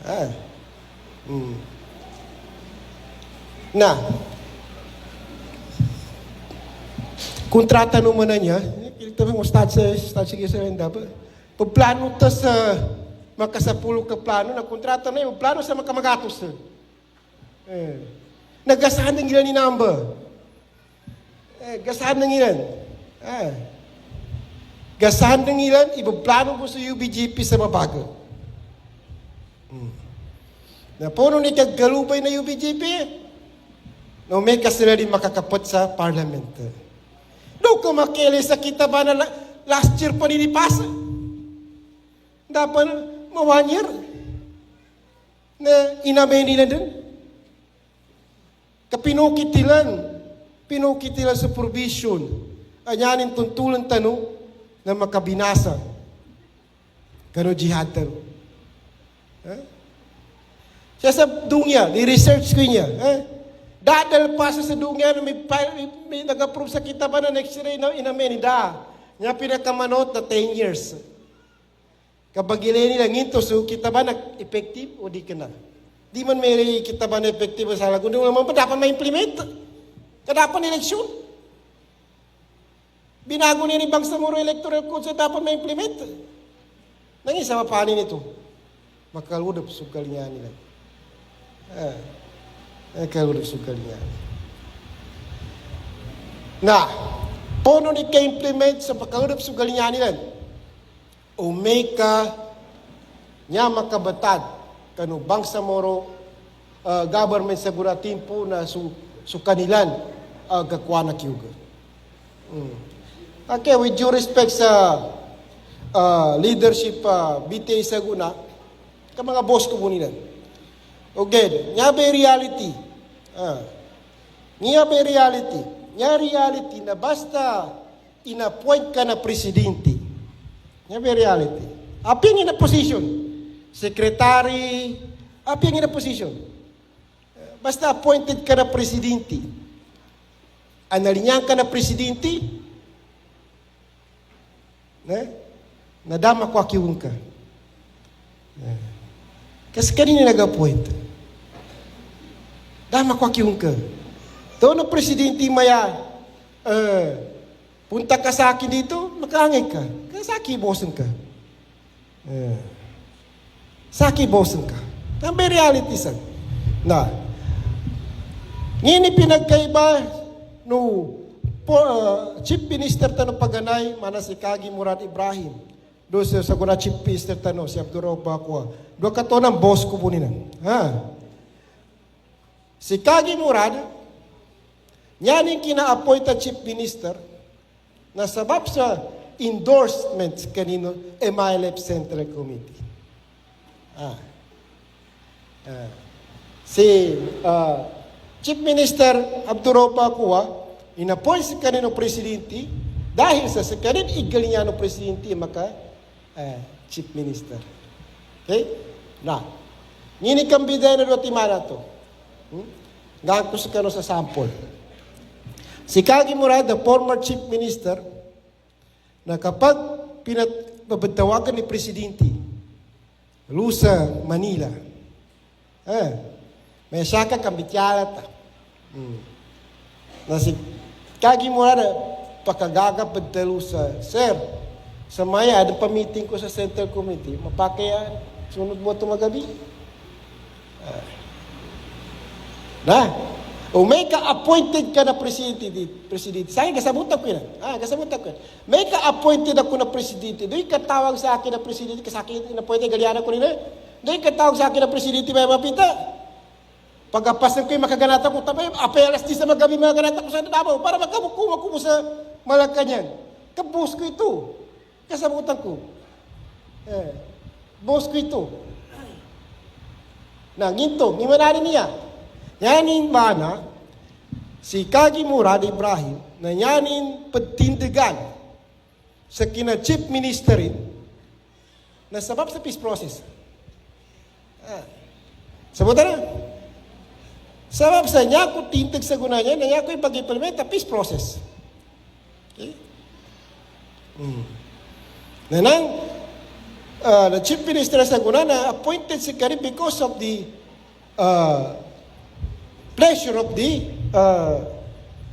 Ah. Na, kontrata naman na niya, kita mo start sige sa renda ba? Pagplano ta sa makasapulo ka plano, na kontrata na yun, plano sa makamagatos. Nagasahan ng ilan ni number. Gasahan ng ilan. Gasahan ng ilan, ibaplano mo sa UBGP sa mabago. Na puno ni kaggalubay na UBGP, no, may kasila rin makakapot sa parliament. Doon ka makili sa kita ba na last year pa nilipasa? Dapat ma 1 year na inamay nila dun. Pinukitilan sa provision. Anyanin tuntulan tanong na makabinasa. Kano jihad tanong. Siya sa dungya, ni-research ko niya. Dadal pa sa dungya na may nag-approve sa kita ba na next year na inamen. Niya pinakamanot na 10 years. Kapag ilay nila nginto, so kita ba na-effective o di ka na? Di man may kita ba na-effective sa lagun. Kung naman pa dapat ma-implement. Kadapan eleksyon. Binago niya ni Bangsamoro Electoral Code sa dapat ma-implement. Nangisa mapanin ito. Makaludap sukal niya nila. Makaludap sukal niya. Na, pono ni ka-implement sa makaludap sukal niya nila. O may ka niya makabatad kanu Bangsamoro government sa guratin po na su kanilan gakwa na kiyuga. Okay, with due respect sa leadership BTA Saguna, ka mga boss ko po nila. Okay, nga ba reality? Nga ba reality? Nga reality na basta inappoint ka na presidente. Nga ba reality? Aping in a position. Secretary, aping in a position. Basta appointed ka na presidente. Analinyan ka na presidente, nadama ko akiwang ka. Kasi kanina nag-appoint. Dama ko akiwang ka. Doon na presidente maya, punta ka sa akin dito, makaangay ka. Kaya sa akin, bosan ka. Sa akin, bosan ka. Ang may reality sa. Na, ngini pinagkaiba no Chief Minister tanong paganay, mana si Kagi Murad Ibrahim. Do sa guna Chief Minister tanong, si Abdurrahman Bakwa. Do ka to ng boss ko po nila. Si Kagi Murad, yan yung kina-appoint na Chief Minister na sabab sa endorsements kanino MILF Central Committee. Si Chief Minister Abdurrahman Bakwa, in-appoint si kanino presidente dahil sa kanin igalinyano presidente maka Chief Minister. Okay? Na, ngini kambida na do timana to. Gaan ko sa kano sa sample. Si Kagi Murad, the former Chief Minister, na kapag pinabatawagan ni Presidente Lusa Manila, may saka kambityalat na si Kagi Murad pakagagap badalo sa sir, sa maya, ada pa-meeting ko sa Central Committee, mapakayaan, sunod mo ito magabi. O may ka-appointed ka na presidente. Sa akin, kasabutan ko yan. Kasabutan ko yan. May ka-appointed ako na presidente. Do'y katawag sa akin na presidente, kasi akin na-appointed, galiana ko nila. Do'y katawag sa akin na presidente, may mapita. Pag-apas ng ko'y makaganata ko, tapay, apelas di sa magabi magaganata ko sa Davao, para magkamukuma ko sa Malacanang. Kabos ko ito. Kasabutan ko. Boss ko ito. Ginto, nimanari niya. Yanin mana, si Kagi Murad Ibrahim, na yanin pagtindigan sa kina Chief Ministerin na sabab sa peace process. Sabutan na. Sabab sa niya ko tintig sa guna niya, na niya ko ipag-implement peace process. Okay? Nanang, the Chief Minister sa Gunana appointed si Karim because of the pleasure of the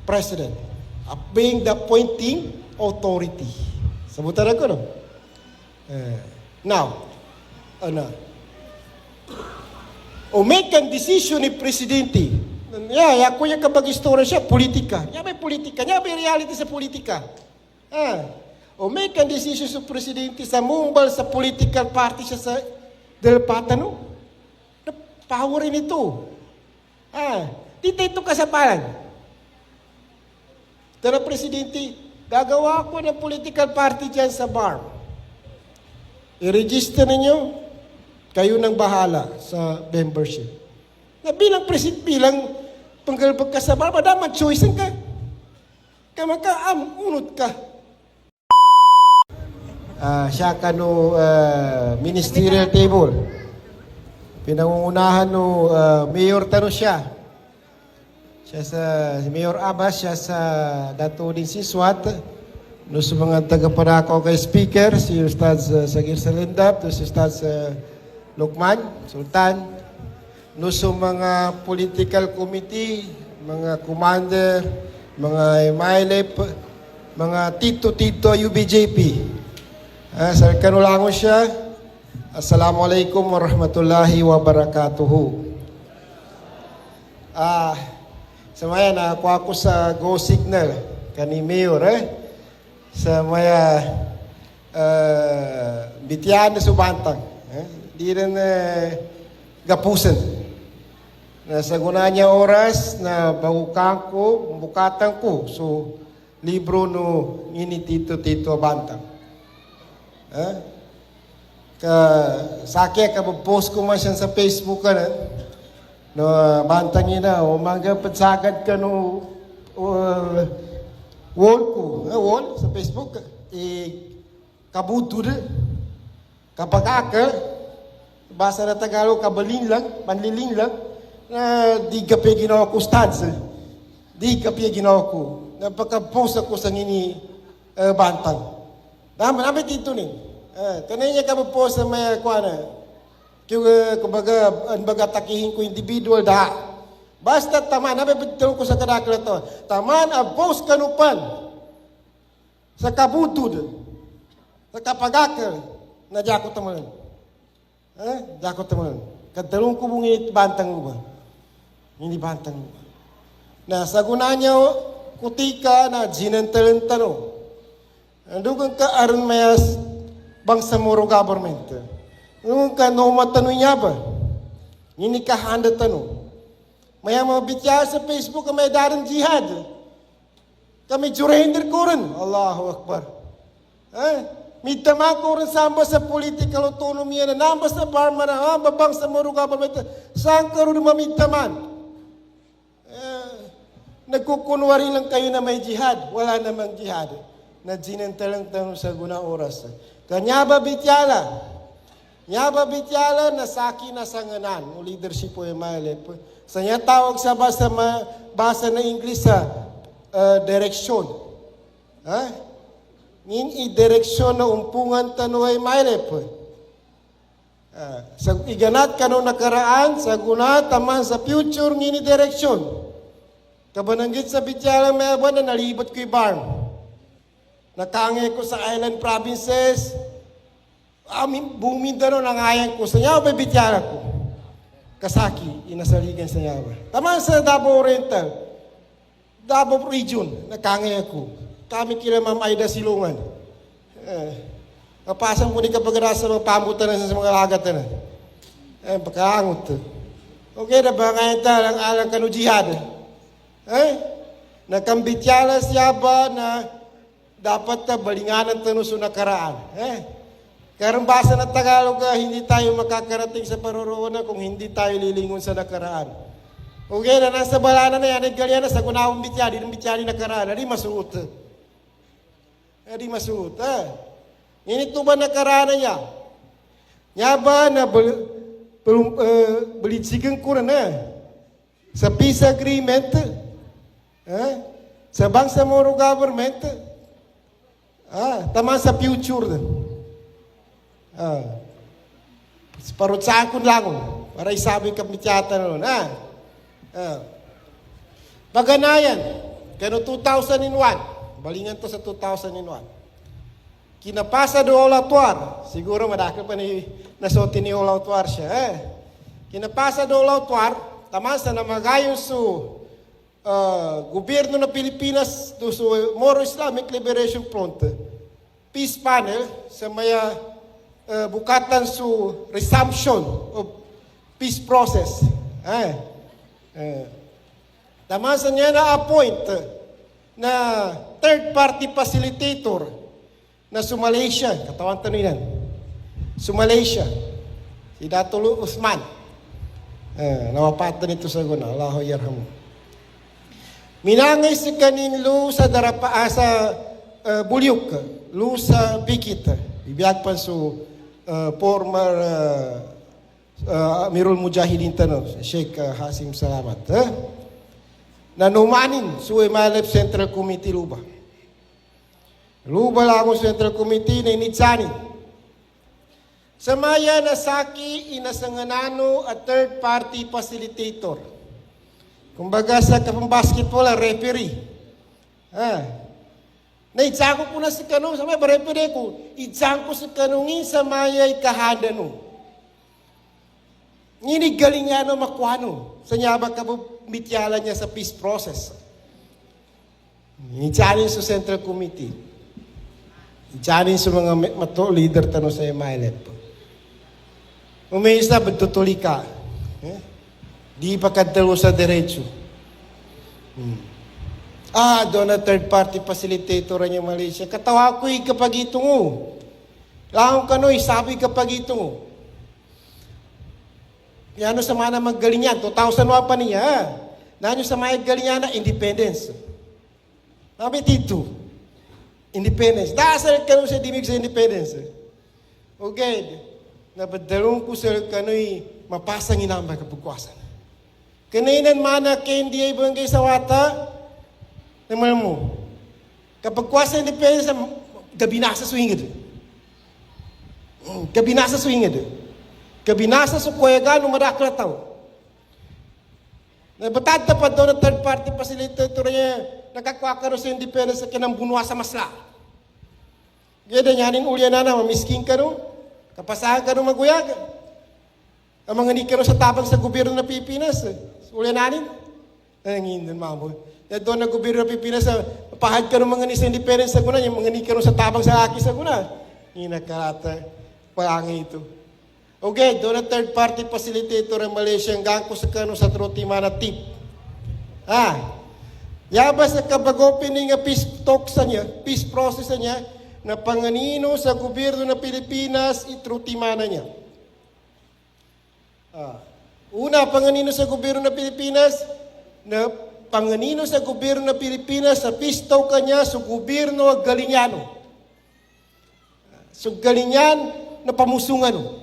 President, being the appointing authority. Sabutan ako, no? Now, make a decision ni Presidente. Ako yung kabag-istorya siya, politika. May politika. May reality sa politika. Make a decision sa Presidente sa mumbal sa political party siya sa Del Patano. Power rin ito. Dito ito kasapalan. Pero Presidente, gagawa ko ng political party dyan sa bar. I-register ninyo, kayo nang bahala sa membership. Na bilang president, bilang panggalpag ka sa bar, madaman choice ka. Unod ka. Siya ka no ministerial table. Pinangungunahan no mayor tano siya. Siya sa si Mayor Abbas, siya sa Dato din si Swat. No sa mga tagapanakaw kay speaker, si Ustad Sagir Salindap, si Ustad Lukman, Sultan. No sa mga political committee, mga commander, mga MILEP, mga tito-tito UBJP. Sa kanulangon siya, Assalamualaikum warahmatullahi wabarakatuh. Sa maya nakuha ko sa go signal kani Mayor sa maya bitiyan na subantang di rin gapusan na sa guna niya oras na bukatan ko so libro no ini tito bantang sakya ka post ko man siya sa Facebook no bantang ina o mangga pagsagad ka no wall ko wall sa Facebook kabutud kapag aka basa na Tagalog panliling lang na di kapi ginawa ko stance di kapi ginawa ko napaka-post ako sa ngini bantang namin dito ni kanina ka post sa may kuana kumbaga takihin ko individual da. Basta taman, nabibitaw ko sa kadakla to. Taman, abos kanupan sa kabutod, sa kapagakal, na dako taman. Dako taman. Kadalong ko mong bantang mo ba? Hindi bantang mo ba? Na sa guna niya, kutika na ginantalan tanong. Andugang ka aron mayas bangsa moro government. Nung ka no matanong niya ba? Nini ka handa tanong. Maya mga bitya sa Facebook may darang jihad. Kami jurahender ko rin. Allahu Akbar. Mitama ko rin samba sa political autonomy na namba sa barma na babang sa moro government. Saan ka rin mamitaman? Nagkukunwari lang kayo na may jihad. Wala namang jihad. Na ginantalang tanong sa guna oras. Kanya ba bityala? Nyaba bityala na saki na sanganan o leadership po yung MILEP. Sa niya tawag sa basa na English sa direksyon. Ngin direksyon na umpungan tano ay MILEP. Sa iganat ka nung nakaraan, sa guna, taman sa future, ngini direksyon. Kabananggit sa bityala may abuan na nalibot ko yung barn. Nakangay ko sa island provinces, Mindanao nangayan ko sa niya, bibityara ko. Kasaki, inasaligan sa niya. Taman sa Davao Oriental, Davao Region, nakangay ako. Kami kila Ma'am Aida Silungan. Kapasan mo ni kapag-arasa ng pamutan sa mga lagat na. Pagkaangot. Okay na ba ngayon ang alang kanu jihad? Nakambityala siya ba na dapat balinganan tanong sa nakaraan? Karang basa na Tagalog, hindi tayo makakarating sa paroroonan kung hindi tayo lilingon sa nakaraan. Okay na, nasa balanan na yan, naggalyan na sa kunawang bityari, ng bityari nakaraan, hindi masuot. Hindi masuot, Nginito ba nakaraan niya? Nya ba na balitsigan ko na sa peace agreement, sa Bangsamoro government, tama sa future. Parot saan kun langon. Para isabi kapmityata na nun. Paganayan. Kano 2001. Balingan to sa 2001. Kinapasa do Olatuar. Siguro madaka pa ni nasoti ni Olatuar siya. Kinapasa do Olatuar. Tamasa na magayon su gobyerno na Pilipinas do su Moro Islamic Liberation Front. Peace panel sa maya bukatan su resumption of peace process. Tamasa niya na-appoint na third party facilitator na sa Malaysia. Katawan tanong yan. Sa Malaysia. Si Dato' Usman. Nawapatan ito sa guna. Allahu yarhamu. Minangay si kaninlo sa darapa sa Bulyuk. Lu sa Bikit. Bibiyag pa so former Amirul Mujahidin tanong. Sheikh Hasim Salamat. Nanumanin sa Imalep Central Committee luba. Luba lang ako Central Committee na initsani. Sa maya nasaki inasanganano at third party facilitator. Kumbaga sa kapambasketball, referee. Naitsako ko na sa kanong, sa may referee ko, itsako sa kanongin sa maya'y kahada no. Nginigaling nga no makwano. Sa nyaba ka mityala niya sa peace process. Itsanin sa Central Committee. Itsanin sa mga leader tanong sa MILF. Umayos na, bagtutuli ka. Di pa kadalo sa diretso. Doon na third party facilitator niya Malaysia. Katawa ko kapag ito mo. Lahong kano'y, sabi kapag ito mo. Yan sa mana maggaling yan. 2001 pa niya. Nanyo sa mga galing yan na independence. Nabi tito. Independence. Dasal ka nun sa dimig sa independence. Okay. Nabadalong ko sa kano'y mapasang inambay kapagkwasan. Kanainan mana kay hindi ay bangay sa wata. Naman mo. Kapagkwasan independence, gabinasa suwingid. Gabinasa suwingid. Kabinasa sa kuyagan, umadak na tao. Nabatad pa doon ang third party facilitator niya, nakakuha ka sa independence sa kinambunwa sa masla. Gaya nyanin ulya na na, mamisking ka no, kapasahan ka no maguyag. Ang mga ni ka no sa tabang sa gobyerno na Pilipinas, ulya nanin. Nangin din mamo. Doon na gobyerno na Pilipinas, pahad ka no mga ni sa independence sa guna, yung mga ni ka no sa tabang sa aki sa guna. Inakarata, palangi ito. Okay, doon ang third party facilitator ng Malaysia ang gangko sa kano sa Trotimana tip. Yabas na kabag-opening nga peace talk sa niya, peace process sa niya, na panganino sa gobyerno ng Pilipinas, itrutimana niya. Una, panganino sa gobyerno ng Pilipinas, na panganino sa gobyerno ng Pilipinas, sa peace talk kanya sa gobyerno ng Galinyano. So Galinyan na pamusungan.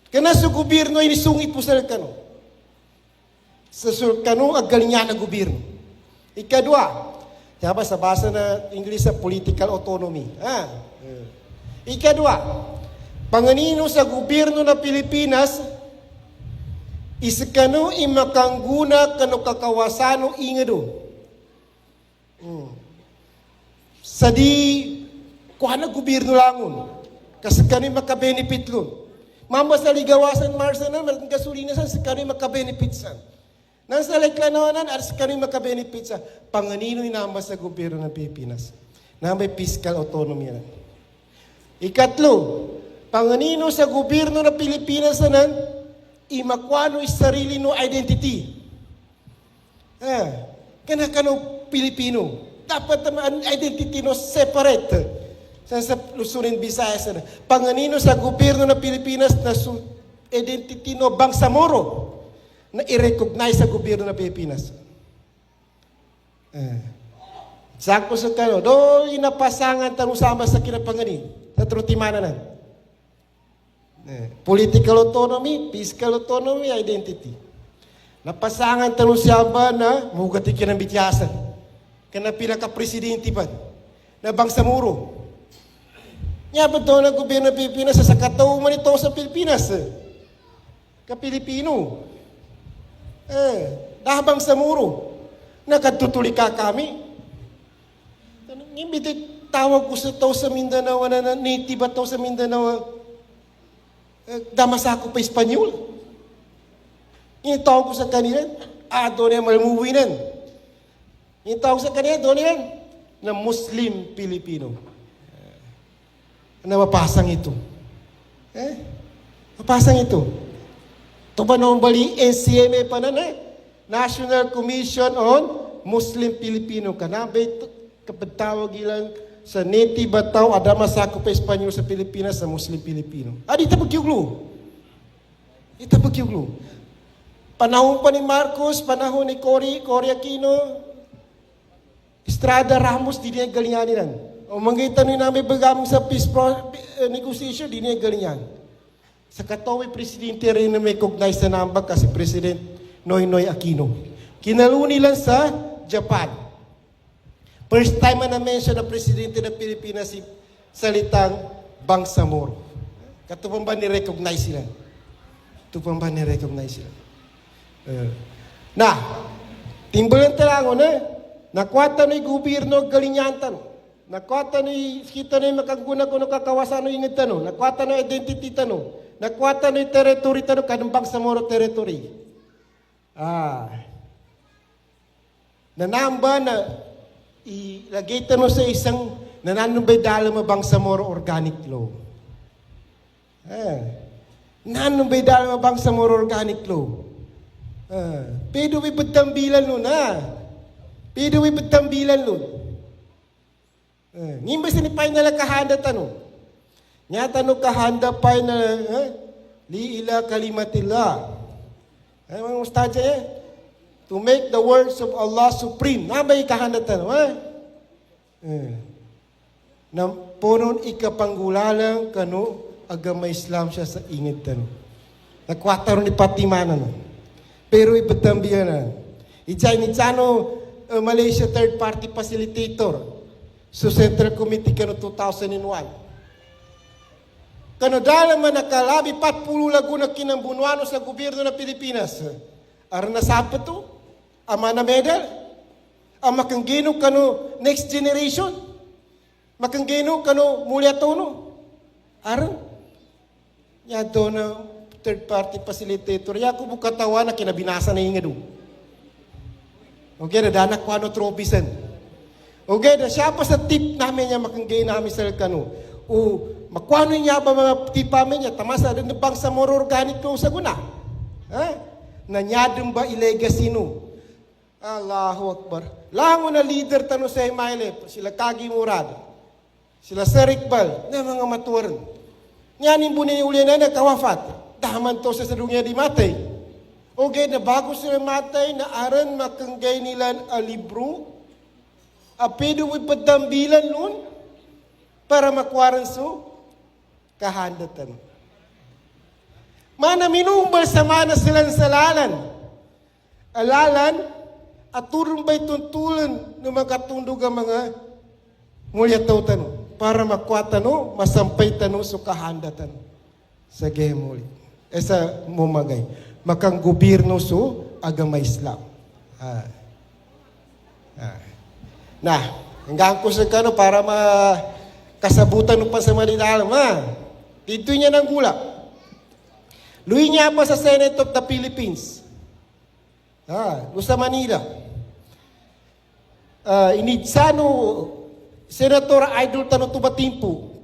Kana sa gobyerno ay nisungit po sa kano. Sa kano ang galingan ng gobyerno. Ikadwa, yaba sa basa na English sa political autonomy. Ikadwa, panganino sa gobyerno ng Pilipinas, isa kano imakangguna kano kakawasano ingado. Sa di, kuha na gobyerno langon. Kasi kano makabenefit lun. Mama sa ligawasan Marsa na, malaking gasolina sa kano'y makabenefit sa. Nang sa Leklanonan, sa kano'y makabenefit sa. Panganino inamba sa gobyerno ng Pilipinas. Na may fiscal autonomy na. Ikatlo, panganino sa gobyerno ng Pilipinas na imakwano is sarili no identity. Kanakano Pilipino. Dapat naman identity no separate. Sa Luzon, Visayas na. Panganino sa gobyerno ng Pilipinas na identity no Bangsamoro na i-recognize sa gobyerno ng Pilipinas. Sako sa kano, do inapasangan tanong sama sa kinapangani sa Trotimana na. Political autonomy, fiscal autonomy, identity. Napasangan tanong siya ba na mugati ka ng bityasan. Kana pinaka-presidente pa na Bangsamoro. Nga ba doon ang gobyerno ng Pilipinas sa kataw man ito sa Pilipinas? Ka-Pilipino. Dahabang sa muro. Nakatutuli ka kami. Imbitit tawag ko sa tao sa Mindanao na native at tao sa Mindanao. Damasako pa Espanyol. Itawag ko sa kanila. Doon yan malumuwinan. Itawag sa kanila. Doon yan na Muslim Pilipino. Na mapasang ito. Mapasang ito. Ito ba naman bali NCMA pa na National Commission on Muslim Filipino. Kanabay kapag tawag ilang sa native at tao, adamasako pa Espanyol sa Pilipinas sa Muslim Filipino. Di tapagyuglo. Itapagyuglo. Panahon pa ni Marcos, panahon ni Cory Aquino, Estrada Ramos, di niya galinganin yan. O mangitan ni namin bagamang sa peace negotiation, di niya galingan. Sa katawi presidente rin na may recognize na nambag kasi President Noynoy Aquino. Kinaluni lang sa Japan. First time na mention na presidente ng Pilipinas si salitang Bangsamoro. Katupang ba ni-recognize sila? Katupang ba ni-recognize sila? Timbulan talango na, nakwata na yung gobyerno galinyantan. Nakwata na yung kita na yung makaguna ko ng kakawasan no ingid tano. Nakwata na yung identity tano. Nakwata na yung territory tano, kanang Bangsamoro territory. Nanamba na ilagay tano sa isang nananubay dala mabang sa Moro organic law. Nananubay dala mabang sa Moro organic law. Pero may batambilan nun Pero may batambilan nun. Ngimbas ni pay na kahanda tano. Nya tano kahanda pay na liila kalimatila. Mga ustadya to make the words of Allah supreme. Nabay kahanda tano. Na punon ikapanggulalang kano agama Islam siya sa ingit tano. Nakwataro ni Patimanan. Pero ibatambiyan na. Ijay ni Chano Malaysia third party facilitator. So Central Committee kano 2001. Kano dala man nakalabi 40 lagu na kinambunuano sa gobyerno ng Pilipinas. Aron nasapat to, ama na medal, ang makanggino kano next generation, makanggino kano mulya tono. Aron, yato na third party facilitator, yaku bukatawa na kinabinasa na ingado. Okay, na danak ko ano tropisan. Okay, na siya pa sa tip namin niya makanggay namin sa kano. O, makuano niya ba mga tip namin niya, tamasa rin bang sa Moro organic ko sa guna. Nanyadong ba ilegacy no? Allahu Akbar. Lango na leader tano sa Imayle, sila Kagi Murad, sila Sir Iqbal, na mga matuwaran. Nyanin po niya uli na nakawafat. Daman to sa sadungya di matay. Okay, na bago sila matay, na aran makanggay nila ang libro, apedo mo'y padambilan nun, para makwaran so, kahandatan. Mana minumbal sa mana silang salalan. Alalan, at turong ba'y tuntulan ng mga katundog ang mga mulya tautan para makwatan no, masampay tanong so kahandatan sa gemuli. Sa mumagay. Makang gobyerno so agama Islam. Hanggang ko sa kano para makasabutan ng pasamanidalam. Dito niya ng gula. Luwi niya pa sa Senate of the Philippines. Sa Manila. Inidsano, Senator Idol Tano Tubatimpo.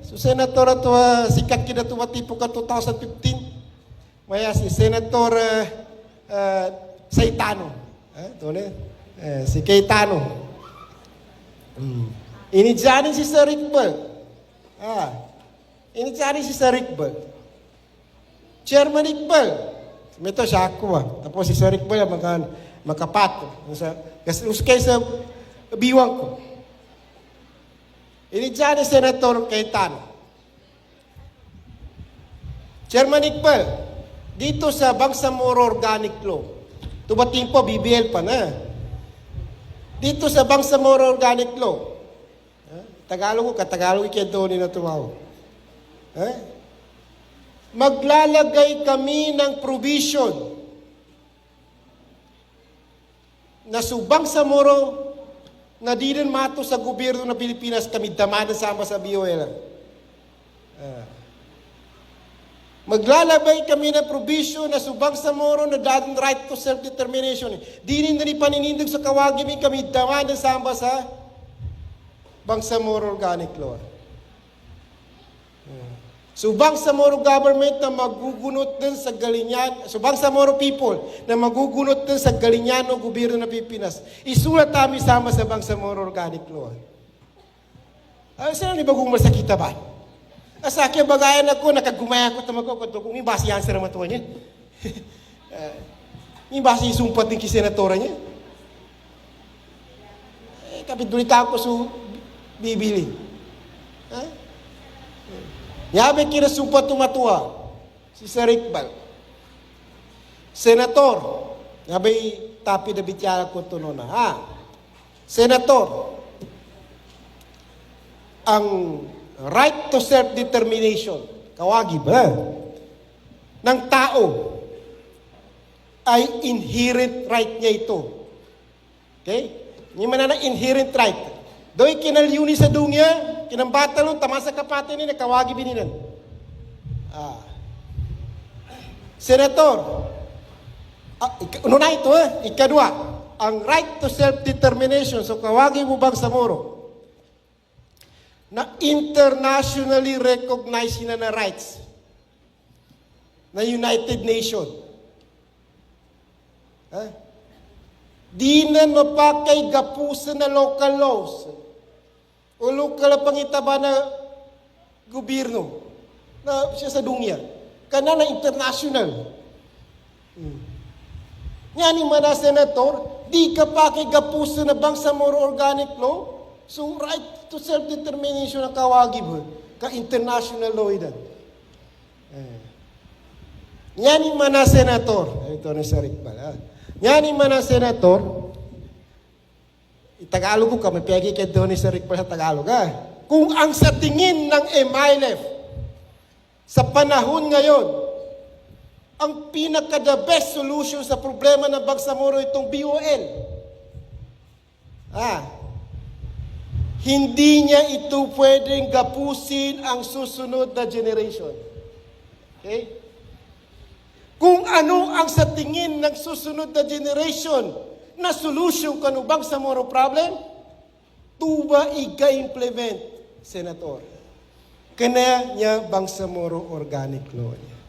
So Senator to sikat kina Tubatimpo ka 2015. Maya si Senator Saitano. Si Cayetano. Inidsano si Sir Iqbal. Inidsano si Sir Iqbal. Chairman Iqbal. Ito siya ako Tapos si Sir Iqbal makapat. Kasi uskay sa biwang ko. Inidyan ni Senator Cayetano. Chairman Iqbal, dito sa Bangsamoro Organic Law, tubating po, BBL pa na. Dito sa Bangsamoro Organic Law, Tagalog ko, katagalog ikento ni na tumaw. Maglalagay kami ng provision na subang sa moro na di rin mato sa gobyerno ng Pilipinas kami damanan sama sa BOL. Maglalabay kami ng provision na subang sa moro na dating right to self-determination. Di rin na ni paninindog sa kawagimi kami damanan sama sa Bangsamoro Organic Law. Subang sa Moro government na magugunot din sa galinyan, subang sa Moro people na magugunot din sa galinyan ng gobyerno ng Pilipinas. Isulat kami sama sa Bangsamoro Organic Law. Saan ni bagong masakita ba? Sa akin bagayan ako, nakagumaya ko tamago ko kung ibasi yan sa ramatuan niya. Ibasi isumpat ng kisenatora niya. Kapit dulita ako sa bibili. Yabe kira sumpat tumatua si Sir Iqbal. Senator, yabe tapi na bityara ko ito na. Senator, ang right to self-determination, kawagi ba, ng tao ay inherent right niya ito. Okay? Hindi man na inherent right. Do'y kinalyuni sa dungya, kinambatalon, tamasa kapate ni, nakawagi bininan. Senator, ano na ito ikadwa, ang right to self-determination, so kawagi mo Bangsamoro, na internationally recognized na rights na United Nations. Di na mapakay gapusan na local laws o local na pangitaba na gobyerno na siya sa dunya. Kana na international. Nga ni mana senator, di ka pakay gapusan na Bangsamoro Organic Law, so right to self-determination na kawagi mo, ka-international law idan. Nga ni mana senator, ito na sa Iqbal, nga ni mana senator, Tagalog ko ka, may pegi kay Donnie sa Iqbal sa Tagalog, kung ang sa tingin ng MILF, sa panahon ngayon, ang pinaka-the best solution sa problema ng Bangsamoro itong BOL, hindi niya ito pwedeng gapusin ang susunod na generation. Okay? Kung ano ang sa tingin ng susunod na generation na solution kanu Bangsamoro problem, tuba iga-implement, Senator. Kaya niya Bangsamoro Organic Law niya.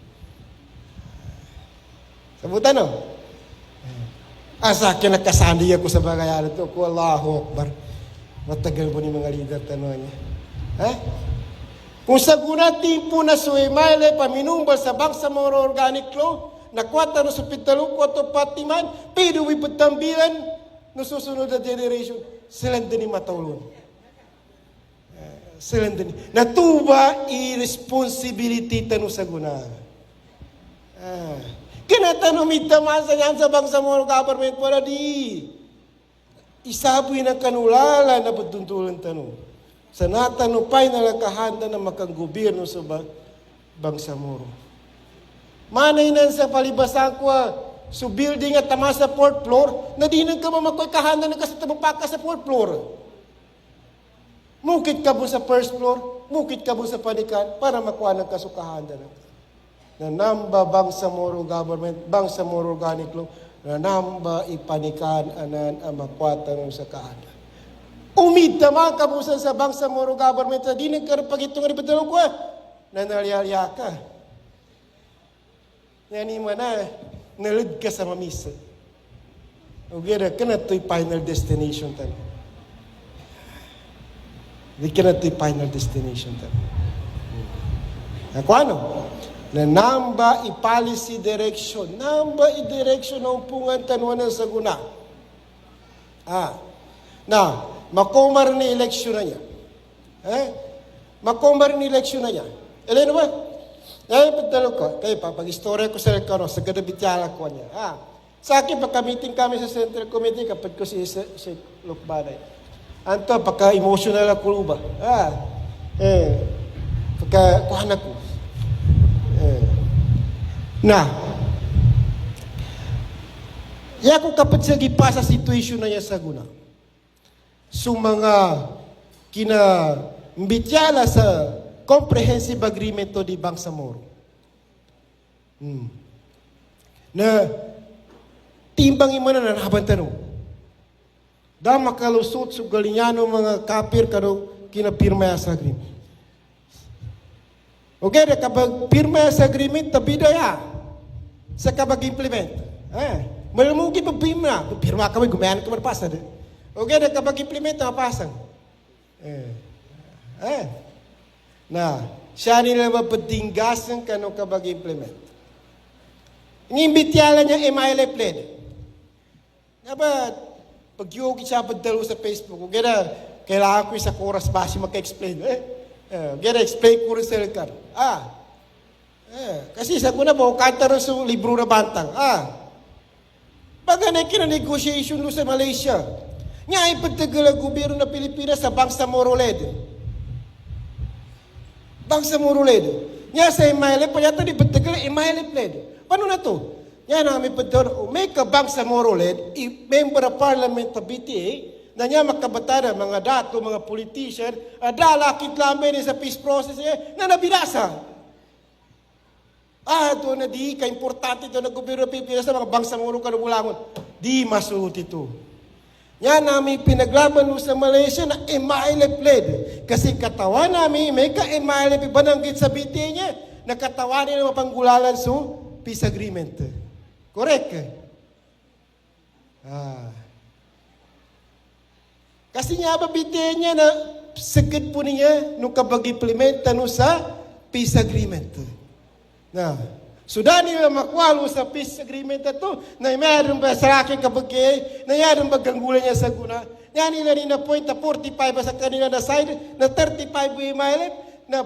Sabutan no? Sa akin nakasandi ako sa bagayan ito. Ko Allahu Akbar. Matagal po ni mga leader tanong niya. Kung sa guna tipo na suimayle paminumbal sa Bangsamoro Organic Law, nakwata no sa pitalo ko to patiman, pero ipatambilan no susunod na generation, silang din matulon. Silang din. Natuba irresponsibility tano sa guna. Kinatano mitaman sa yan sa Bangsamoro government para di isaboy ng kanulala na patuntulan tanong. Sa natanupay na nakahanda na makang gobyerno sa Bangsamoro. Manay na sa palibasan ko, so building at tama sa 4th floor, na di nang ka mamakoy kahanda na kasi tabapaka sa 4th floor. Mukit ka mo sa 1st floor, mukit ka mo sa panikan, para makuha ng kasukahanda na. Na namba Bangsamoro government, Bangsamoro Organic Law, na namba ipanikan anan ang makwata ng sa kaada. Umida mga kabusan sa Bangsamoro government na di nagkarapagitong nga ipatanong ko, nanalialya ka. Yan mo na, nalid ka sa mamisa. Ugera ka na ito'y final destination tayo. Di ka na ito'y final destination tayo. Ako ano? Na namba i-policy direction, namba i-direction na umpungan tanuan sa guna. Na, makumar ni eleksyon na niya. Makumar ni eleksyon na niya. Eleno ba? Pagdalo ko, kayo pa, pag-istorya ko sa rekano, sa gadabityala ko niya. Sa akin, pagka-meeting kami sa Central Committee, kapag ko si Lukbanay. Anto, pagka-emotional ako ba? Pagka-kuhan ako. Kung kapag sa gipa sa situasyon na niya sa guna. So mga kinambityala sa comprehensive agreement to di Bangsamoro. Na timbang mo na nahabang tanong. Da makalusot sa galinyano mga kapir kano kinapirma sa agreement. Okay, na kapag pirma sa agreement, tabida ya. Sa kapag implement. Malamugi pa pirma kami, gumayan ka marapasa. Okay, na kapag implement, napasang. Siya nila mapatinggasan kano kapag implement. Inimbityala niya, MILA pled. Pag-yogi siya padalo sa Facebook, okay na, kailangan ko sa chorus basi magka-explain. Explain ko rin sa Elcar. Kasi sa kuna po, kanta rin sa libro na bantang. Baga na kina-negotiation doon sa Malaysia. Nga ipagtagal ang gobyerno ng Pilipinas sa Bangsamoro LED. Bangsamoro LED. Nga sa MILA, panyata di pagtagal ang MILA LED. Paano na to? Yan namin pagtagal, may kabang sa Moroled, member of parliament ng BTA, na niya makabatara, mga dato, mga politician, dalakit lamay sa peace process niya, na nabinasa. Ito na di, ka-importante ito na gobyerno ng Pilipinas sa mga bangsa Moro Kanubulangon. Di masuot ito. Yan namin pinaglaban sa Malaysia na MILA pled. Kasi katawan namin, may ka-MILA bananggit sa BTA niya, na katawan niya na mapanggulalan sa peace agreement. Correct. Kasi nga babitin niya na sagad po niya nung kapag implementa no sa peace agreement. Sudan nila makwalo sa peace agreement na to na mayroon ba sa akin kapag na mayroon ba ganggulan niya sa guna. Yan nila ni na point na 45 sa kanila na side na 35 mile na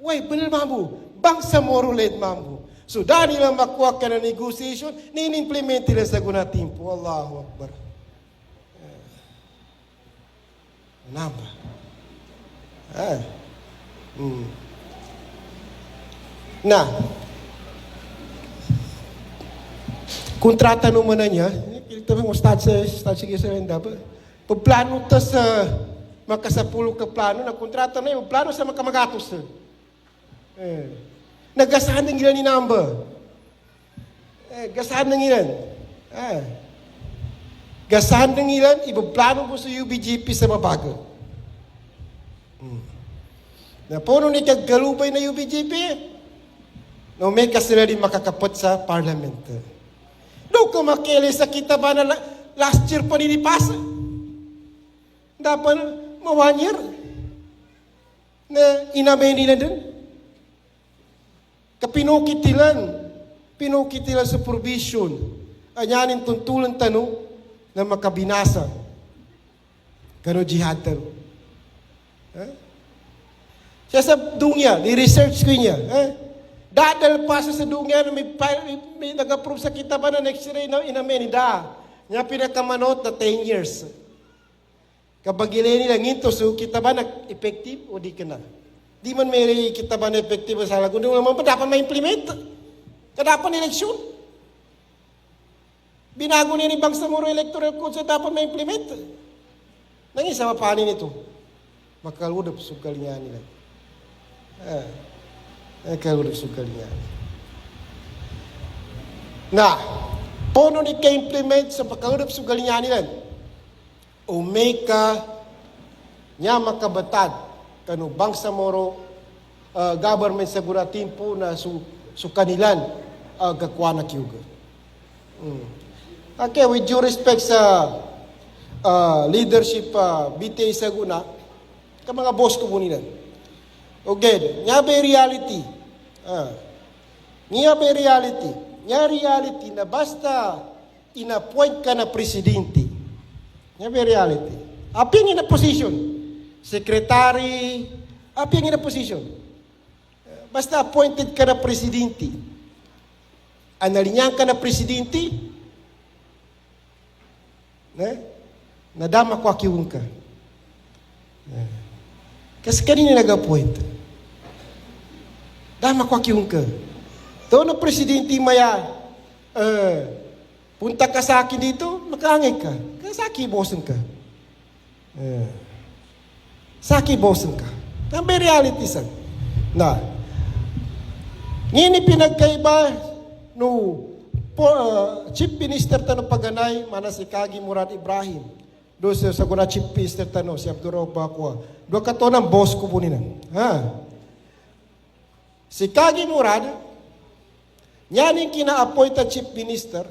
benar mambu. Bangsamoro LED mambu. So, dahil nila makuha ka na negotiation, nin-implement nila sa guna timpo. Allahu Akbar. Namba. Kontrata naman na niya, kita mo, start sige sa rin dapat. Pagplano ta sa makasapulo ka plano, na kontrata na yun, plano sa makamagatos. Nagasahan ng ilan ni number. Gasahan ng ilan. Gasahan ng ilan, ibaplano mo sa UBGP sa mabago. Na puno ni kaggalubay na UBGP, no may kasila rin makakapot sa parliament. No, kung makili sa kita ba na last year pa nilipasa? Dapat ma 1 year na inamay nila dun. Pinukitilan sa provision. Anyanin tuntulan tanong na makabinasa. Kano jihad tanong. Siya sa dunya, ni-research ko niya. Dadal pa sa dunya na may nag-approve sa kita ba na next year na inamen. Niya pinakamanot na 10 years. Kapag ilay nila nginto, so kita ba na-effective o di ka na? Di man may kita ba na epektibo sa lagun. Di naman pa dapat ma-implement. Kadapan eleksyon. Binago niya ni Bangsamoro Electoral Code sa dapat ma-implement. Nang isa mapanin ito. Makaludap sukal niya nila. Makaludap sukal niya. Pono ni ka-implement sa makaludap sukal niya nila. O may ka niya makabatad kano Bangsamoro government sa guratin po na su kanilan gakuha na kiyuga. Okay, with due respect sa leadership BTA sa guna, ka mga boss ko po nila. Okay, nga ba reality? Nga ba reality? Nga reality na basta in-appoint ka na presidente. Nga ba reality? Aping in a position. Secretary, aping in a position. Basta appointed ka na presidente. Analinyan ka na presidente, nadama ko akiwang ka. Kasi kanina nag-appoint. Dahil makwakyong ka. Ito na presidente maya, punta ka sa akin dito, makaangay ka. Kaya sa akin, bosan ka. Sa akin, bosan ka. Ang may reality sa. Na, ngini pinagkaiba no Chief Minister tanong paganay, mana si Kagi Murad Ibrahim. Do sa guna Chief Minister tanong, si Abdurrahman Bakwa. Do ka to ng boss ko po nila. Si Kagi Murad, yan yung kina-appoint na Chief Minister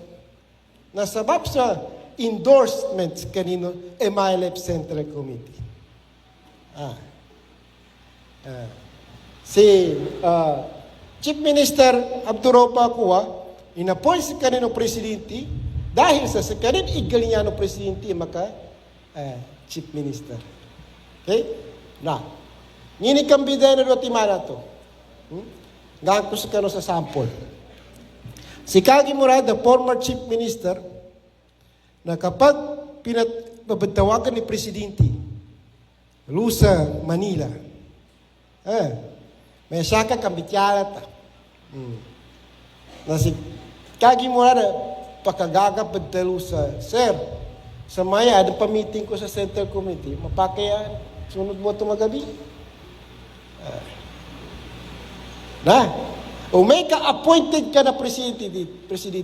na sabab sa endorsements kanino MILF Central Committee. Si Chief Minister Abdurrahman Bakwa, in-appoint si kanino presidente dahil sa kanin igalinyano presidente maka Chief Minister. Okay? Na, ngini kambida na doon timana to. Ngayon ko sa kano sa sample. Si Kagi Murad, the former Chief Minister, na kapag pinabatawagan ni Presidente Lusa, Manila, may saka kambityalat na si Kagi Murad, pakagagapad talo Sir, sa maya, ang pamiting ko sa Central Committee, mapakayaan, sunod mo ito magabi. O may ka-appointed ka na presidente.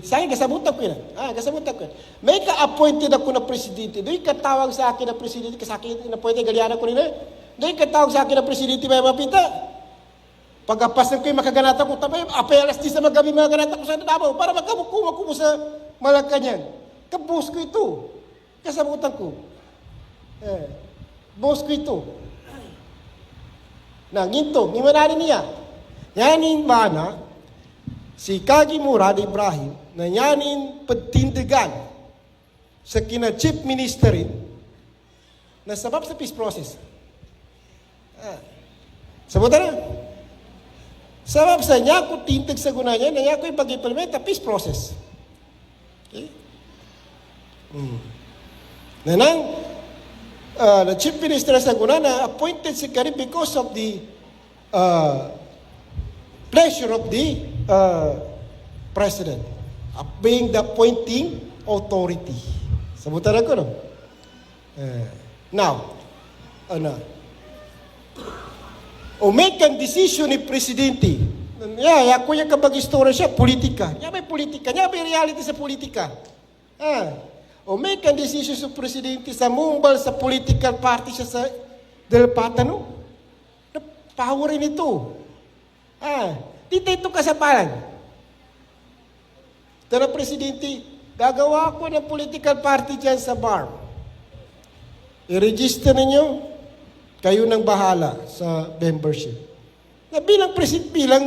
Sa akin, kasabutan ko yun. Kasabutan ko yun. May ka-appointed ako na presidente. Do'y katawag sa akin na presidente, kasi akin na-appointed, galiana ko nila. Do'y katawag sa akin na presidente, may mapita. Pagkapasan ko yung makaganata ko, tapay, alas 10 na magabi magaganata ko sa Davao para magkamukuma ko sa Malacanang. Kabos ko ito. Kasabutan ko. Boss ko ito. Ginto, ngimanari niya. Yanin mana, si Kagi Murad Ibrahim, na yanin pagtindigan sa kina Chief Ministerin na sabab sa peace process. Sabutan na. Sabab sa niya ko tintig sa guna niya, na niya ko ipag-implement na peace process. Okay? Nanang, the Chief Minister sa guna na appointed si Kari because of the pleasure of the President of being the appointing authority. Sabutan ako, no? Now, make ang decision ni Presidente. Ako yung kapag istorya siya, politika. May politika. May reality sa politika. Make ang decision sa Presidente sa mumbal sa political party siya sa Del Patano. Power rin ito. Dito ito kasapalan. Ito na Presidente, gagawa ko ng political party dyan sa bar. I-register ninyo. Kayo nang bahala sa membership. Na bilang president, bilang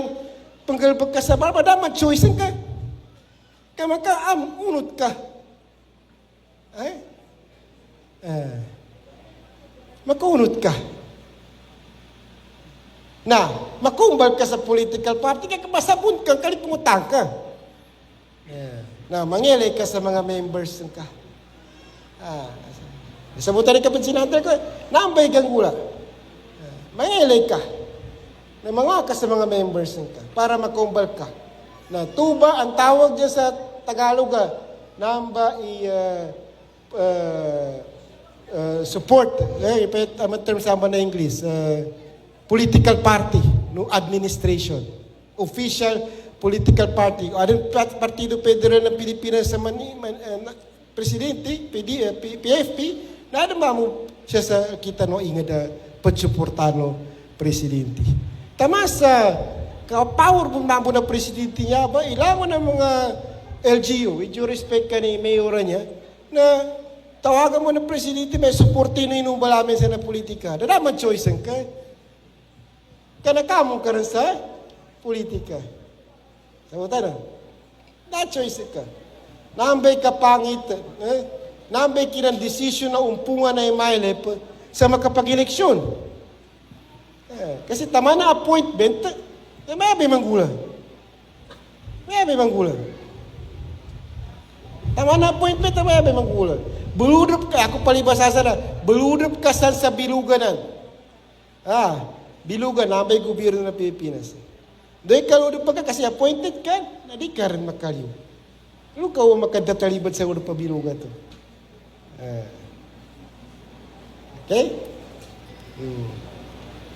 panggalpag ka sa bar, madaman choice ka. Kaya unod ka. Makaunod ka. Na, makumbal ka sa political party, kaya masabon ka, kalipungutang ka. Na, mangilay ka sa mga members ka. Sabutan ka pa sinantar ko, nambay kang gula. Mangilay ka. Na mga ka sa mga members ka, para makumbal ka. Na tuba, ang tawag dyan sa Tagalog, namba support, ang term sama na English, political party, no administration, official political party. Anong partido federal ng Pilipinas sa presidente, PFP, na mo siya sa kita no ingada pagsuportano presidente. Tama sa power bumambo ng presidente niya ba, ilangan ng mga LGU, with due respect ka ni mayora niya, na tawagan mo ng presidente, may supportin na inubalamin sa na politika. Dadaman choice ka. Kanakamo ka rin sa politika. Sabutan na. Na-choice ka. Nambay ka pangit. Nambay kinang desisyon na umpungan na MILF sa makapag-eleksyon. Kasi tama na appointment, may abay manggula. May abay manggula. Tama na appointment, may abay manggula. Beludap ka, ako palibasa na, beludap ka sa biluganan. Bilugan, nabay gobyerno ng Pilipinas. Doon kaludo pa ka kasi appointed ka, na di ka rin makaliw. Ano ka makadatalibad sa ulo pa bilugan to? Okay?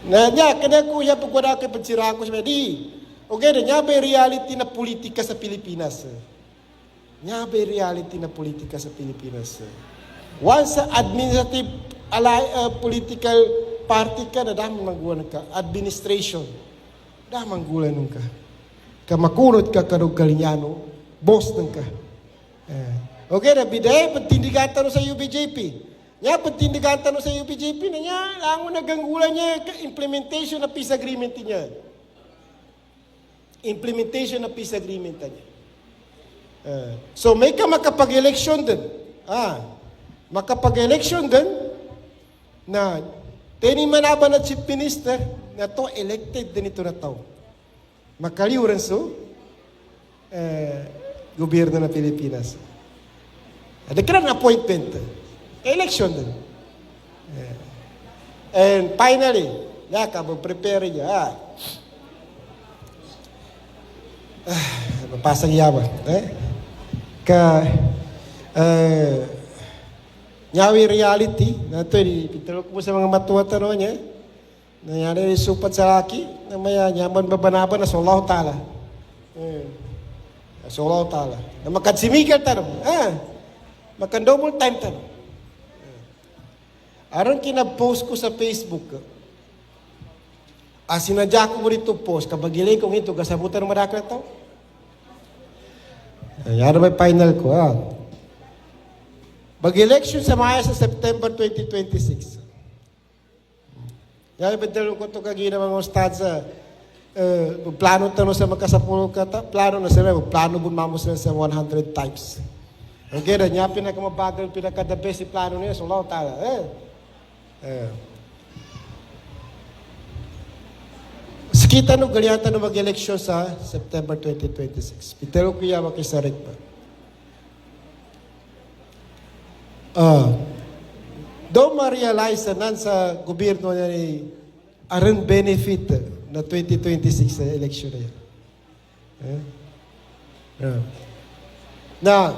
Na niya, kada kuya pagwala kay pagsiraan ko siya, di, okay na, niya ba reality na politika sa Pilipinas? Niya ba reality na politika sa Pilipinas? Once sa administrative political party ka, na damang manggulan ka, administration, damang gulan nung ka. Kamakunod ka karog kalinyano, boss nung ka. Okay na, biday, pagtindigatan sa UBJP. Nya pagtindigatan sa UPJP na niya, lang naganggulan niya implementation na peace agreement niya. Implementation na peace agreement niya. So may ka makapag-election din. Makapag-election din na tinimanaban na chief minister na to elected din ito na tao. Makaliw rin so gobyerno ng Pilipinas. Ada ka ng appointment. Election din. And finally, prepare niya. Mapasang yaman. Nyawi reality, na ito, pitulog mo sa mga matuwa-tano niya, nangyari supat sa laki, na maya nyaman babanaban na sa Allah Ta'ala. Sa Allah Ta'ala. Na makadsimigal tanong. Makan double time tanong. Aron kinapost ko sa Facebook, sinadya ko mo rito post, kabagilay kong ito, kasabutan ng madakla ito. Yan may final ko, Bag-election sa Maya sa September 2026. Yan, ibadalong ko ito kagina mga ustad sa plano tanong sa magkasapulo kata, plano na sila, plano bunmamos na sa 100 times. Okay, na niya pinakamabagal, pinaka-the best plano niya, so Allah Ta'ala, Sakita no galyata no mag-eleksyon sa September 2026. Pitero kuya makisarit pa. Do ma-realize na sa gobyerno niya ni aron benefit na 2026 sa eleksyon na yan. Na,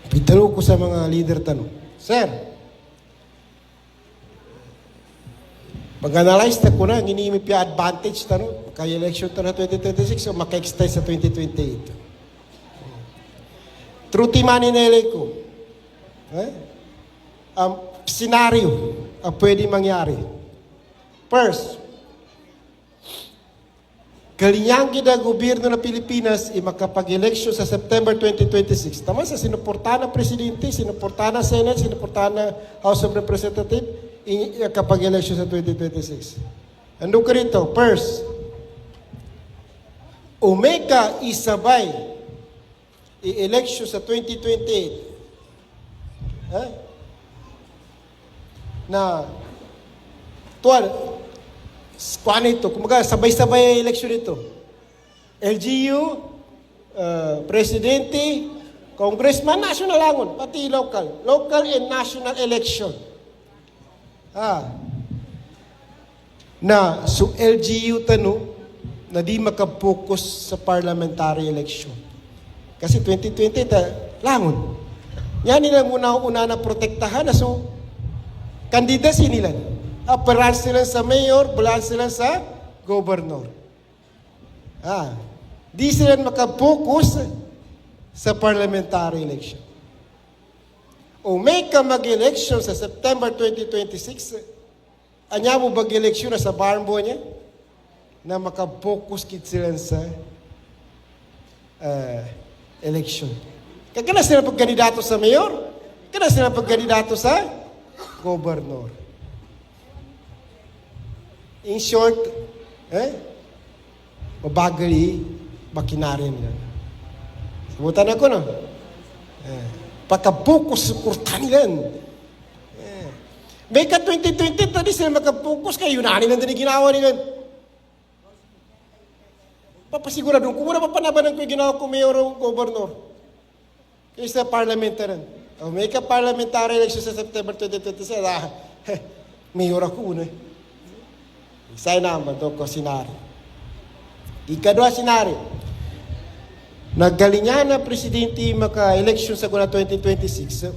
pitero ko sa mga leader tanong, Sir, pag-analyze na ko na, ginimip yung advantage na kaya election na 2026 o maka-extend sa 2028. Truty maninelay ko. Scenario ang pwede mangyari. First, kalinyang gida gobyerno ng Pilipinas makapag-election sa September 2026. Tama sa sinuportahan ng Presidente, sinuportahan ng Senate, sinuportahan ng House of Representatives, kapag election sa 2026. Ando ka rito, first, umeka isabay i-election sa 2028. Na tuwal, kuhaan ito, kumaga sabay-sabay election ito. LGU, Presidente, Congressman, national langon, pati local. Local and national election. Na so LGU tano na di makapokus sa parliamentary election. Kasi 2020 langon. Yan nila una na protektahan na so kandidasi nila. Aperan sila sa mayor, bulan sila sa governor. Di sila makapokus sa parliamentary election. O may ka mag-election sa September 2026, anya mo bag-election na sa barmbo niya na makapokus kit sila sa election. Kaya na sila pagkandidato sa mayor, kaya na sila pagkandidato sa governor. In short, mabagali makinarya nila. Sabutan ako, no? Pagkapokus sa kurtan nila. May ka 2020, tadi sila makapokus kayo, yun na din ginawa nila. Papasigurado, kung muna papanabanan ko yung ginawa ko mayor o governor. Kaya sa parliamentarian. May ka parliamentary election sa September 2026, mayor ako una. Isa naman ito ko senaryo. Ikadwa senaryo. Naggalingan na presidente maka-election sa kuna 2026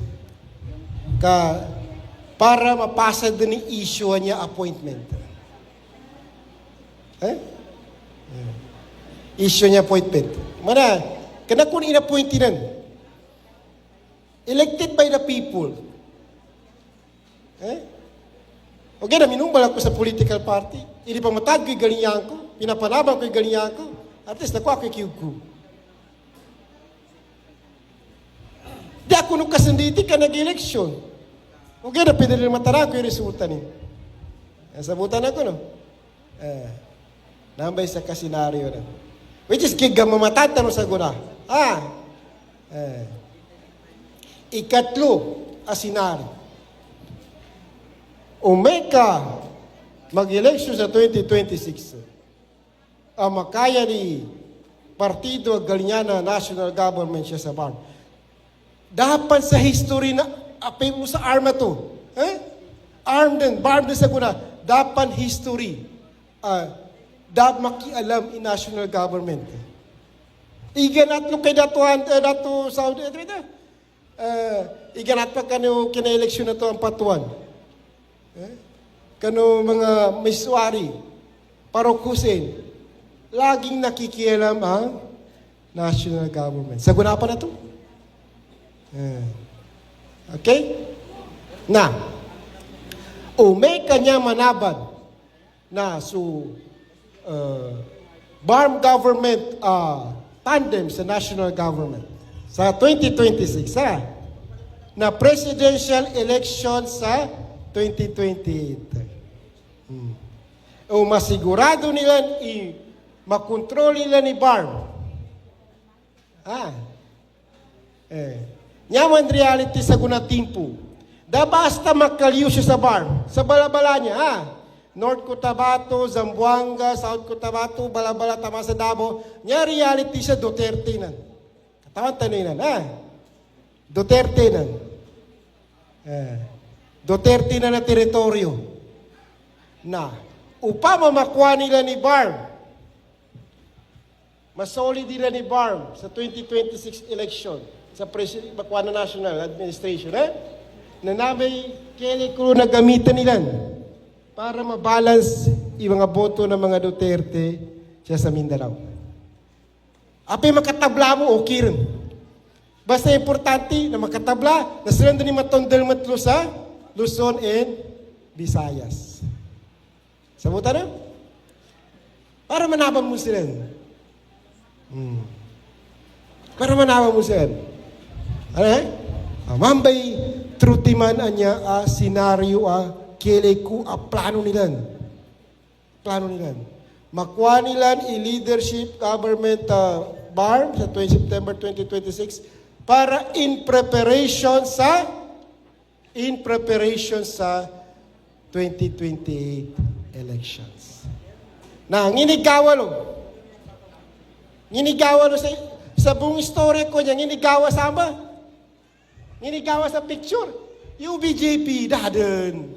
para mapasa din ni issue niya appointment. Issue niya appointment. Mana, kana kung inappointinan. Elected by the people. Okay na, minumbal ako sa political party. Hindi pa matag ko'y galingan ko. Pinapanabang ko'y galingan ko. At least nakuha ko'y kiyog ko. Di ako nung kasanditi ka nag-election. Okay na, pinili matara ko yung resulta ni. Sabutan ako, no? Nambay sa kasenaryo na. Which is, kiga mamatata no sa guna. Ikatlo, asenaryo. Umeka mag-election sa 2026. Ang makaya ni Partido Galiana National Government siya sa BARM. Dapat sa history na apay mo sa arma to. Arm din, BARM din sa guna. Dapat history. Dapat makialam in national government. Iganat nung kay datuan, datu Saudi Arabia. Iganat pa kina-election na to ang patuan. Kano mga miswari, Parok Hussein, laging nakikialam ang national government. Saguna pa na to. Okay? Na, may kanya manaban na BARM government tandem sa national government sa 2026 na presidential election sa 2028. Masigurado nila makontrol nila ni BARM. Nyaman reality sa gunatimpo. Da basta magkaliw siya sa BARM. Sa balabala niya, North Cotabato, Zamboanga, South Cotabato, balabala tama sa Davao. Nya reality sa Duterte na. Katawan tanay na, Duterte na. Duterte na teritoryo. Na, upama makuha nila ni BARM, masolid nila ni BARM sa 2026 election sa makuha na national administration, na nabay kailan na gamitan nila para mabalance yung mga boto ng mga Duterte siya sa Mindanao. Apay makatabla mo, okay rin. Basta importante na makatabla na sila ni matondel matlo sa Luzon and Visayas. Sabutan na? Para manabang mo sila. Para manabang mo sila. Mambay trutiman anya senaryo kailan ko plano nila. Plano nila. Makuha nila i-leadership government BARM sa September 2026 para in preparation sa 2028 elections. Na nginigawa sa buong istorya ko niya, nginigawa sama. Nginigawa sa picture. UBJP, dadan.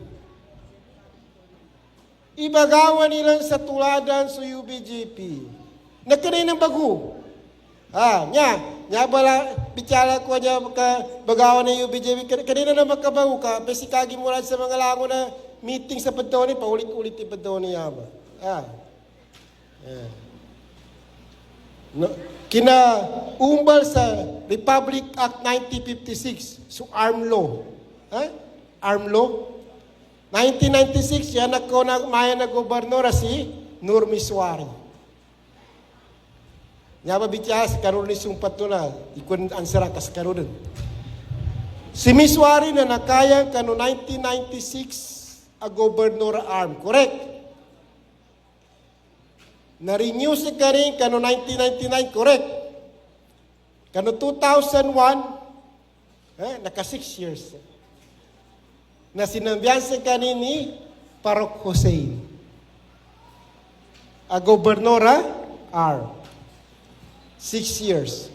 Ibagawa nila sa tuladan sa UBJP. Nagkanay ng bago. Nya bala bicara ko niya bagawa ng UBJP. Kanina na magkabago ka, pesikagi mo lang sa mga lango na meeting sa Padoni, paulit-ulit yung Padoni yama. Kinaumbal sa Republic Act 1956, so arm law. Arm law. 1996, yan ako maya na gobernador si Nur Miswari. Nga ba bitya sa karoon ni sumpat na, ikon ansara kas karoon. Si Miswari na nakayang kano 1996 a gobernador arm, correct? Na-renew si Karing kano 1999, correct? Kano 2001, naka 6 years. Na sinambihan si kanin ni Parok Hussein. A gobernora, R. 6 years.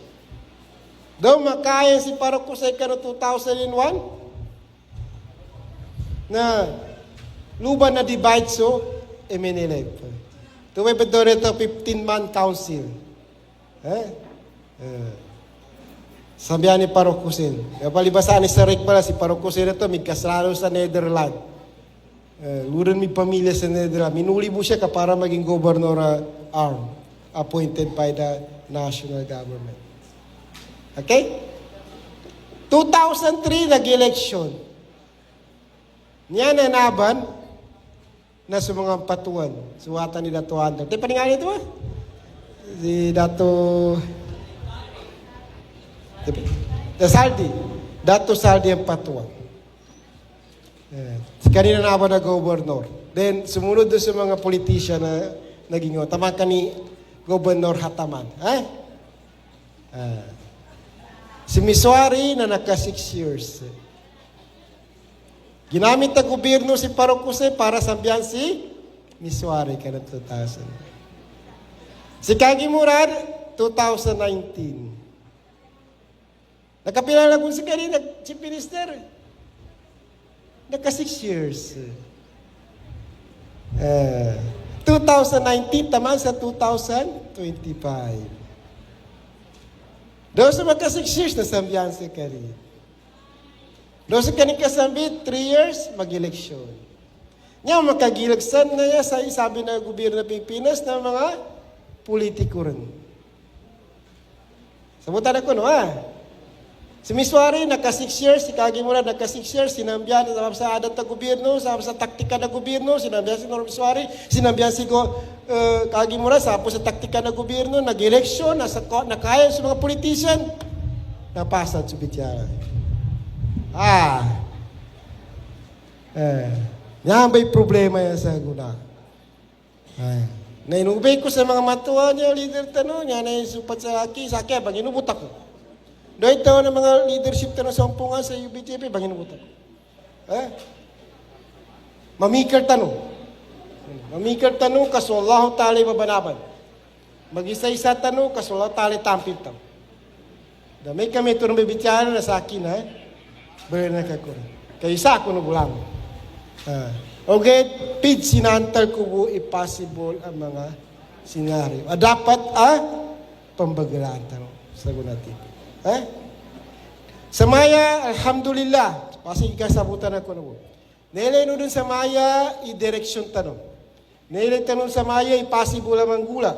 Daw makaya si Parok Hussein kano 2001, na luba na divide so, MNLF. Tuway pa doon ito 15-man council. Sabihan ni Parok Hussein. Palibasaan ni Sarik pala, si Parok Hussein ito, may kasralo sa Netherlands. Luran may pamilya sa Netherlands. Minuli mo siya para maging governor arm, appointed by the national government. Okay? 2003, nag-election. Niya nanaban na sa mga patuan. Suwatan ni Dato Andal. Di pa nga nito ba? Si Dato... Dato Saldi ang patuan. Kanina na ba na governor? Then, sumunod doon sa mga politician na naging tama ka ni Governor Hataman. Si Miswari na naka 6 years. Ginamit na gobyerno si Parok Hussein para sambihan si Miswari ka ng 2000. Si Kagi Murad, 2019. Nakapilala ko si kanina, Chief Minister. Naka 6 years. 2019, taman sa 2025. Doon sa maka 6 years, nasambihan si kanina. Doon sa kanina kasambi, 3 years, mag-eleksyon. Nga, makagilagsan na niya sa isabi ng gobyerno ng Pilipinas ng mga politiko rin. Sabutan ako, no, Si Miswari, naka 6 years, si Kagi Murad, naka 6 years, sinambihan sa adat na gobyerno, sa taktika na gobyerno, sinambihan si Norm Miswari, sinambihan si Kagi Murad, sa taktika na gobyerno, nag-eleksyon, nakaya sa mga politician, napasad sa Bityara. Yan ba'y problema yan sa guna? Nainubay ko sa mga matuwa niya, leader tanong, yan ay supat sa akin, bang inubot ako. Doon ito ng mga leadership tanong sa umpungan sa UBJP, bang inubutan? Mamikar tanong, kasullahu tali babanaban. Mag-isa-isa tanong, kasullahu tali tampil tam. Damay kami ito ng bibityahan na sa akin, Bari na kakura. Kaya isa ako nubulang. Okay, pid sinantal ko po impossible ang mga senaryo. Dapat pambagalaan tanong sa gunati. Sa Maya, alhamdulillah, kasi ikasabutan ako na po. Nailay no dun sa Maya, i-direction tanong. Nailay tanong sa Maya, i-possible ang gula.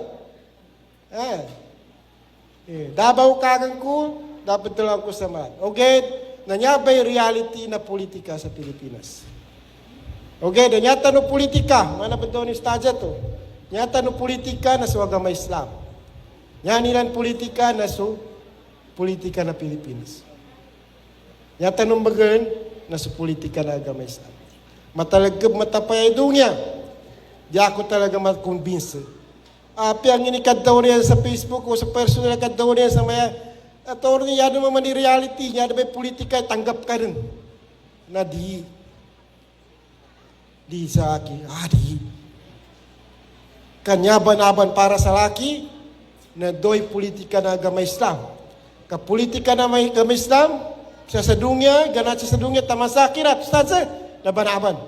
Dabaw kagang ko, dapat lang ko sa Maya. Okay, nanyabay reality na politika sa Pilipinas. Okay, nanyata no politika, mana ba doon yung stadya to? Nanyata no politika na sa agama Islam. Nyanilan politika na politika na Pilipinas. Yata nung bagan, nasa politika na agama Islam. Matalagab matapay doon niya. Di ako talaga mat-convince. Ang inikad daw niya sa Facebook o sa personal ikad daw niya sa maya, attorney, yan naman ni reality, yan naman politika, tanggap ka rin. Na di sa akin, di. Kanya banaban para sa laki, na doy politika na agama Islam. Kapolitika na may Islam, sa sadungya, ganat sa sadungya, tamasakirat, stadsa, nabanaban.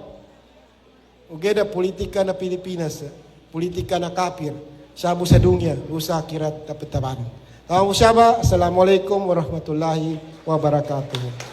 Ugay na politika na Pilipinas, politika na kapir, sabu sa dunya, usakirat, tapitaban. Assalamualaikum warahmatullahi wabarakatuh.